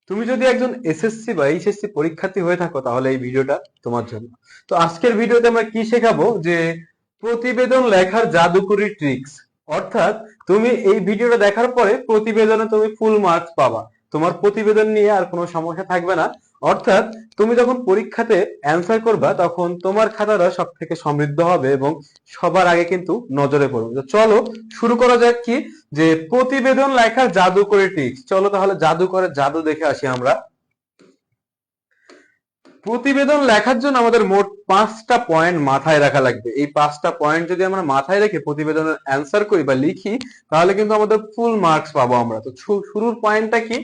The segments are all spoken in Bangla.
তুমি যদি একজন এসএসসি বা এইচএসসি পরীক্ষার্থী হয়ে থাকো তাহলে এই ভিডিওটা তোমার জন্য। তো আজকের ভিডিওতে আমরা কি শেখাবো যে প্রতিবেদন লেখার জাদুকরি ট্রিক্স। অর্থাৎ তুমি এই ভিডিওটা দেখার পরে প্রতিবেদনে তুমি ফুল মার্কস পাবা, তোমার প্রতিবেদন নিয়ে আর কোনো সমস্যা থাকবে না। অর্থাৎ তুমি যখন পরীক্ষাতে অ্যান্সার করবা তখন তোমার খাতাটা সব থেকে সমৃদ্ধ হবে এবং সবার আগে কিন্তু নজরে পড়বে। তো চলো শুরু করা যাক কি যে প্রতিবেদন লেখার জাদুকরি ট্রিক্স। চলো তাহলে জাদু করে জাদু দেখে আসি আমরা। প্রতিবেদন লেখার জন্য আমাদের মোট 5টা পয়েন্ট মাথায় রাখা লাগবে। এই 5টা পয়েন্ট যদি আমরা মাথায় রেখে প্রতিবেদনের অ্যান্সার করি বা লিখি তাহলে কিন্তু আমাদের ফুল মার্কস পাবো আমরা। তো শুরুর পয়েন্টটা কি?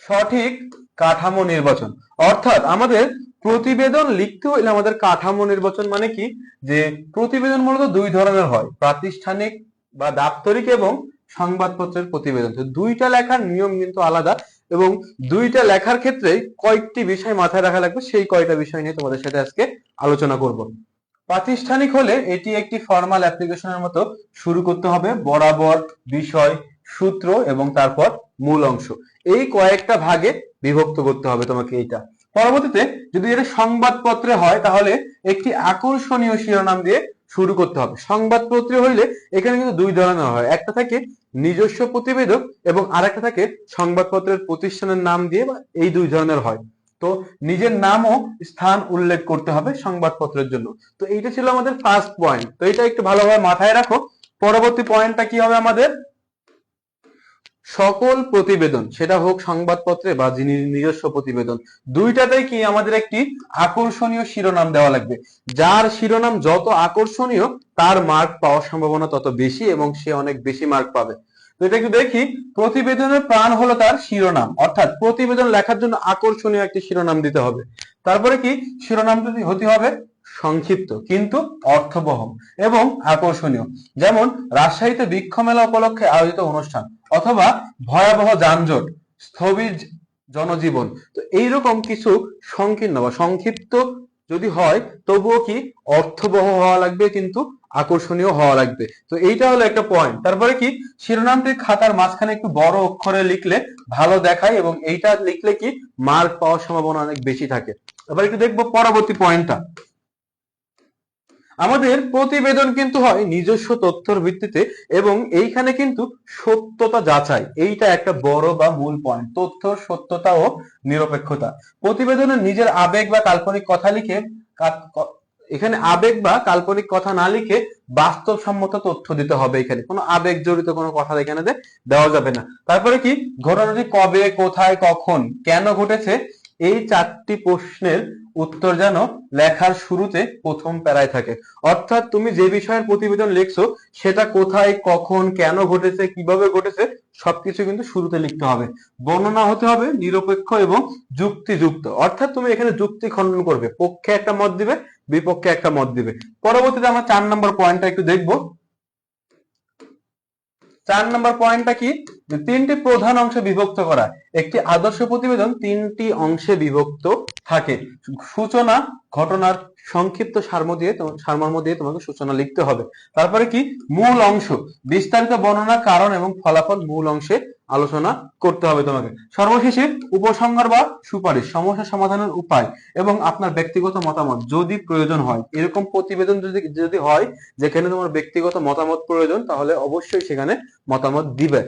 সঠিক কাঠামো নির্বাচন। অর্থাৎ আমাদের প্রতিবেদন লিখতে হলে আমাদের কাঠামো নির্বাচন মানে কি যে প্রতিবেদন মূলত দুই ধরনের হয়, প্রাতিষ্ঠানিক বা দাপ্তরিক এবং সংবাদপত্রের প্রতিবেদন। তো দুইটা লেখার নিয়ম কিন্তু আলাদা এবং দুইটা লেখার ক্ষেত্রে কয়েকটি বিষয় মাথায় রাখা লাগবে, সেই কয়টা বিষয় নিয়ে তোমাদের সাথে আজকে আলোচনা করব। প্রাতিষ্ঠানিক হলে এটি একটি ফর্মাল অ্যাপ্লিকেশনের মতো শুরু করতে হবে, বরাবর, বিষয়, সূত্র এবং তারপর মূল অংশ, এই কয়েকটা ভাগে বিভক্ত করতে হবে তোমাকে এইটা। পরবর্তীতে যদি এটা সংবাদপত্রে হয় তাহলে একটি আকর্ষণীয় শিরোনাম দিয়ে শুরু করতে হবে। সংবাদপত্রে হইলে এখানে কিন্তু দুই ধরনের হয়, একটা থাকে নিজস্ব প্রতিবেদক এবং আরেকটা থাকে সংবাদপত্রের প্রতিষ্ঠানের নাম দিয়ে, এই দুই ধরনের হয়। তো নিজের নাম ও স্থান উল্লেখ করতে হবে সংবাদপত্রের জন্য। তো এইটা ছিল আমাদের ফার্স্ট পয়েন্ট, তো এটা একটু ভালোভাবে মাথায় রাখো। পরবর্তী পয়েন্টটা কি হবে আমাদের? সকল প্রতিবেদন, সেটা হোক সংবাদপত্রে বা নিজস্ব প্রতিবেদন, দুইটাতেই কি আমাদের একটি আকর্ষণীয় শিরোনাম দেওয়া লাগবে। যার শিরোনাম যত আকর্ষণীয় তার মার্ক পাওয়ার সম্ভাবনা তত বেশি এবং সে অনেক বেশি মার্ক পাবে। তো এটা একটু দেখি। প্রতিবেদনের প্রাণ হলো তার শিরোনাম, অর্থাৎ প্রতিবেদন লেখার জন্য আকর্ষণীয় একটি শিরোনাম দিতে হবে। তারপরে কি শিরোনামটা হতে হবে সংক্ষিপ্ত কিন্তু অর্থবহ এবং আকর্ষণীয়। যেমন রাজশাহীতে বৃক্ষ মেলা উপলক্ষে আয়োজিত অনুষ্ঠান, অথবা ভয়াবহ যানজট, স্থবির জনজীবন। তো এইরকম কিছু সংকীর্ণ বা সংক্ষিপ্ত যদি হয় তবুও কি অর্থবহ হওয়া লাগবে কিন্তু আকর্ষণীয় হওয়া লাগবে। তো এইটা হলো একটা পয়েন্ট। তারপরে কি শিরোনামটি খাতার মাঝখানে একটু বড় অক্ষরে লিখলে ভালো দেখায় এবং এইটা লিখলে কি মার্ক পাওয়ার সম্ভাবনা অনেক বেশি থাকে। এবার একটু দেখবো পরবর্তী পয়েন্টটা। আমাদের প্রতিবেদন কিন্তু হয় নিজস্ব তথ্যের ভিত্তিতে এবং এইখানে কিন্তু সত্যতা যাচাই, এইটা একটা বড় বা মূল পয়েন্ট, তথ্য সত্যতা ও নিরপেক্ষতা। প্রতিবেদনে নিজের আবেগ বা কাল্পনিক কথা লিখে, এখানে আবেগ বা কাল্পনিক কথা না লিখে বাস্তবসম্মত তথ্য দিতে হবে। এখানে কোনো আবেগ জড়িত কোনো কথা এখানে দেওয়া যাবে না। তারপরে কি ঘটনাটি কবে, কোথায়, কখন, কেন ঘটেছে, এই 4টি প্রশ্নের উত্তর যেন লেখার শুরুতে প্রথম প্যারায় থাকে। অর্থাৎ তুমি যে বিষয়ের প্রতিবেদন লিখছো সেটা কোথায়, কখন, কেন ঘটেছে, কিভাবে ঘটেছে সবকিছু কিন্তু শুরুতে লিখতে হবে। বর্ণনা হতে হবে নিরপেক্ষ এবং যুক্তিযুক্ত, অর্থাৎ তুমি এখানে যুক্তি খণ্ডন করবে, পক্ষে একটা মত দিবে, বিপক্ষে একটা মত দিবে। পরবর্তীতে আমরা 4 নম্বর পয়েন্টটা একটু দেখবো। 4 নম্বর পয়েন্টটা কি? যে 3টি প্রধান অংশে বিভক্ত করা। একটি আদর্শ প্রতিবেদন 3টি অংশে বিভক্ত থাকে। সূচনা, ঘটনার সংক্ষিপ্ত সারমর্ম দিয়ে তোমাকে সূচনা লিখতে হবে। তারপরে কি মূল অংশ, বিস্তারিত বর্ণনা, কারণ এবং ফলাফল মূল অংশে আলোচনা করতে হবে তোমাকে। সর্বশেষে উপসংহার বা সুপারিশ, সমস্যা সমাধানের উপায় এবং আপনার ব্যক্তিগত মতামত যদি প্রয়োজন হয়। এরকম প্রতিবেদন যদি হয় যেখানে তোমার ব্যক্তিগত মতামত প্রয়োজন তাহলে অবশ্যই সেখানে মতামত দিবে।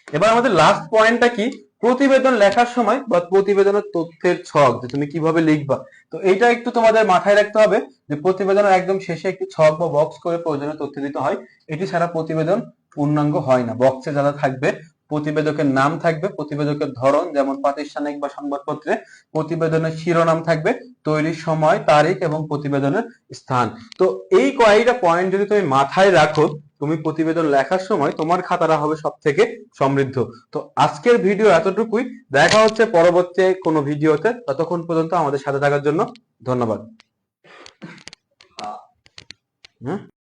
এবার আমাদের লাস্ট পয়েন্টটা কি? প্রতিবেদন লেখার সময় বা প্রতিবেদনের তথ্যের ছক, যে তুমি কিভাবে লিখবা। তো এইটা একটু তোমাদের মাথায় রাখতে হবে যে প্রতিবেদনের একদম শেষে একটি ছক বা বক্স করে প্রয়োজনীয় তথ্য দিতে হয়। এটি ছাড়া প্রতিবেদন পূর্ণাঙ্গ হয় না। বক্সে যারা থাকবে প্রতিবেদকের নাম থাকবে, প্রতিবেদকের ধরন যেমন প্রাতিষ্ঠানিক বা সংবাদপত্রে, প্রতিবেদনের শিরোনাম থাকবে, তৈরির সময়, তারিখ এবং প্রতিবেদনের স্থান। তো এই কয়েকটা পয়েন্ট যদি তুমি মাথায় রাখো তুমি প্রতিবেদন লেখার সময় তোমার খাতাটা হবে সব থেকে সমৃদ্ধ। তো আজকের ভিডিও এতটুকুই, দেখা হচ্ছে পরবর্তী কোনো ভিডিওতে। ততক্ষণ পর্যন্ত আমাদের সাথে থাকার জন্য ধন্যবাদ।